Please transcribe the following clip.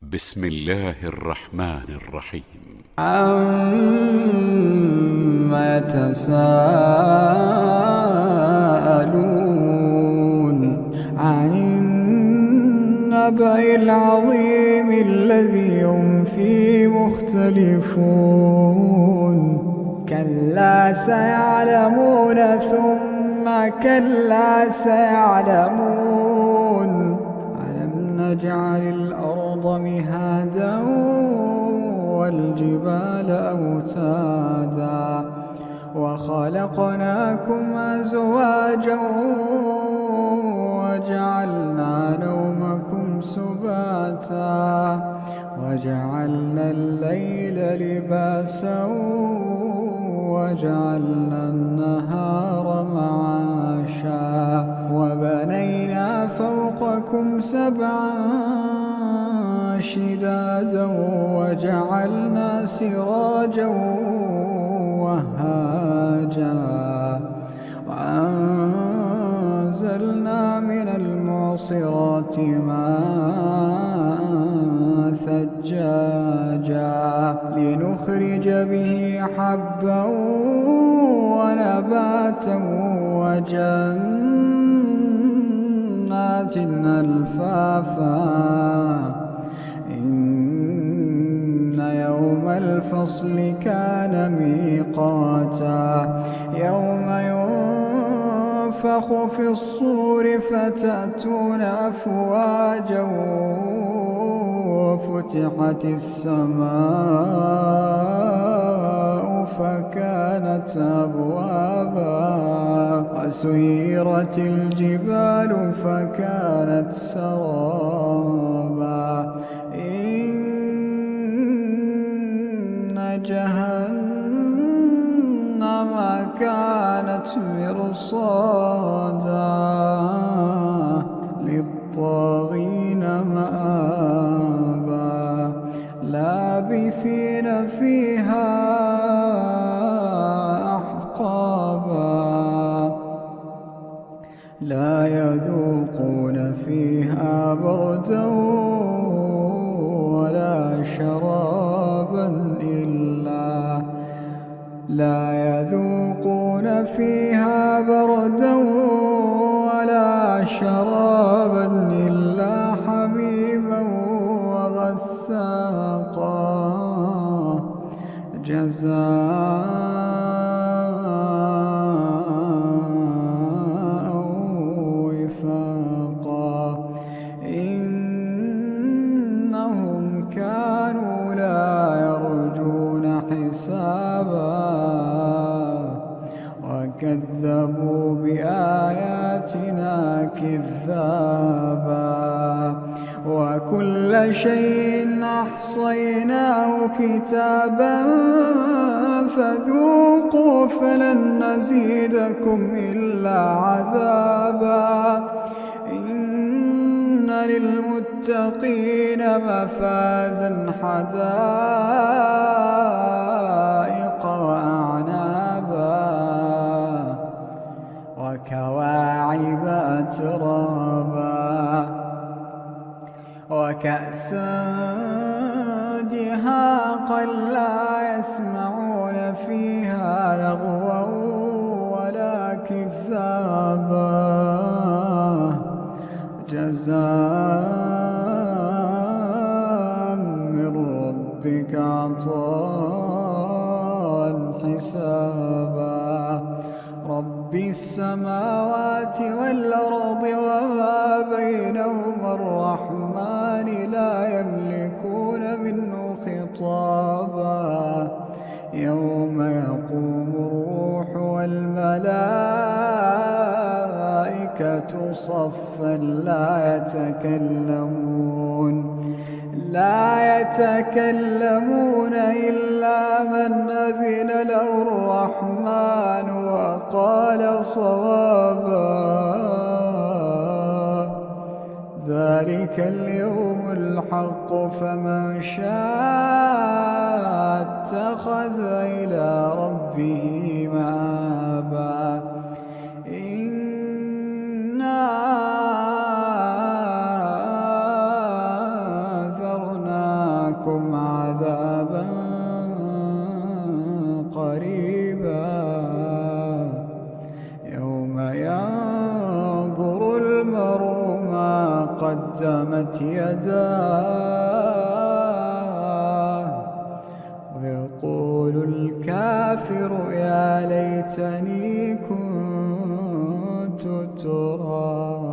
بسم الله الرحمن الرحيم. عَمَّ يَتَسَاءَلُونَ عَنِ النَّبَإِ الْعَظِيمِ الَّذِي هُمْ فِيهِ مُخْتَلِفُونَ كَلَّا سَيَعْلَمُونَ ثُمَّ كَلَّا سَيَعْلَمُونَ أَلَمْ نَجْعَلِ الْأَرْضَ مِهَادًا وَالْجِبَالَ أَوْتَادًا وَخَلَقْنَاكُمْ أَزْوَاجًا وَجَعَلْنَا نَوْمَكُمْ سُبَاتًا وَجَعَلْنَا اللَّيْلَ لِبَاسًا وَجَعَلْنَا النَّهَارَ مَعَاشًا وَبَنَيْنَا فَوْقَكُمْ سَبْعًا شِدَادًا وَجَعَلْنَا سِرَاجًا وَهَّاجًا وَأَنزَلْنَا مِنَ الْمُعْصِرَاتِ مَاءً ثَجَّاجًا لِنُخْرِجَ بِهِ حَبًّا وَنَبَاتًا وَجَنَّاتٍ أَلْفَافًا إِنَّ يَوْمَ الْفَصْلِ كَانَ مِيقَاتًا يَوْمَ يُنفَخُ فِي الصُّورِ فَتَأْتُونَ أَفْوَاجًا وَفُتِحَتِ السَّمَاءُ فَكَانَتْ أَبْوَابًا وَسُيِّرَتِ الْجِبَالُ فَكَانَتْ سَرَابًا إِنَّ جَهَنَّمَ كَانَتْ مِرْصَادًا لِلطَّاغِينَ مَآبًا لَابِثِينَ فِيهَا أَحْقَابًا لَا يَذُوقُونَ فِيهَا بَرْدًا وَلَا شَرَابًا إِلَّا حَمِيمًا وَغَسَّاقًا جَزَاءً وِفَاقًا إِنَّهُمْ كَانُوا لَا يَرْجُونَ حِسَابًا وَكَذَّبُوا بِآيَاتِنَا كِذَّابًا وَكُلَّ شَيْءٍ أَحْصَيْنَاهُ كِتَابًا فَذُوقُوا فَلَن نَّزِيدَكُمْ إِلَّا عَذَابًا إِنَّ لِلْمُتَّقِينَ مَفَازًا حَدَائِقَ وَأَعْنَابًا وَكَوَاعِبَ أَتْرَابًا وَكَأْسًا دِهَاقًا لَّا يَسْمَعُونَ فِيهَا لَغْوًا وَلَا كِذَّابًا جَزَاءً مِّن رَّبِّكَ عَطَاءً حِسَابًا رَبِّ السَّمَاوَاتِ وَالْأَرْضِ وَمَا بَيْنَهُمَا الرَّحْمَٰنِ لَا يَمْلِكُونَ مِنْهُ خِطَابًا يَوْمَ يَقُومُ الرُّوحُ وَالْمَلَائِكَةُ صَفًّا لَّا يَتَكَلَّمُونَ إِلَّا مَنْ أَذِنَ لَهُ الرَّحْمَٰنُ وَقَالَ صَوَابًا ذَلِكَ الْيَوْمُ الْحَقُّ فَمَن شَاءَ اتَّخَذَ إِلَىٰ رَبِّهِ مَآبًا إِنَّا قريبا يوم ينظر المرء ما قدمت يداه ويقول الكافر يا ليتني كنت ترابا.